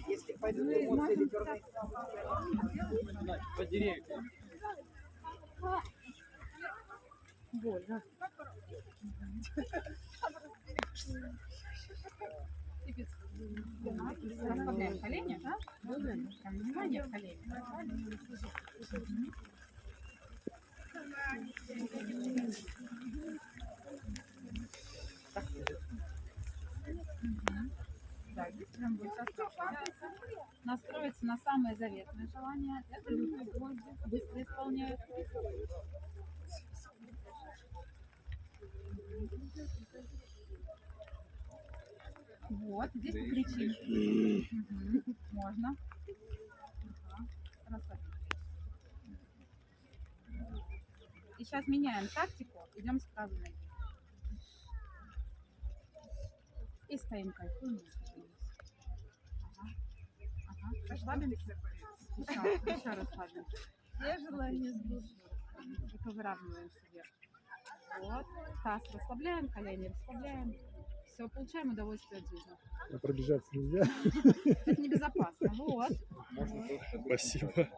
Если пойдут эмоции или дернуть. По деревьям. Больно. Расслабляем колени, да? Прям внимание в колени. Да, здесь прям будет настроиться на самое заветное желание. Это лютые гвозди, быстро исполняют. Вот, здесь покричим. Можно. Расслабиться. И сейчас меняем тактику, идем с правой ноги. И стоим, кайфуем. Ага. Расслабимся. Еще расслабимся. Все желания сдуши. Только выравниваем себе. Вот. Таз расслабляем, колени расслабляем. Все, получаем удовольствие от жизни. А пробежаться нельзя? Это небезопасно. Вот. Спасибо.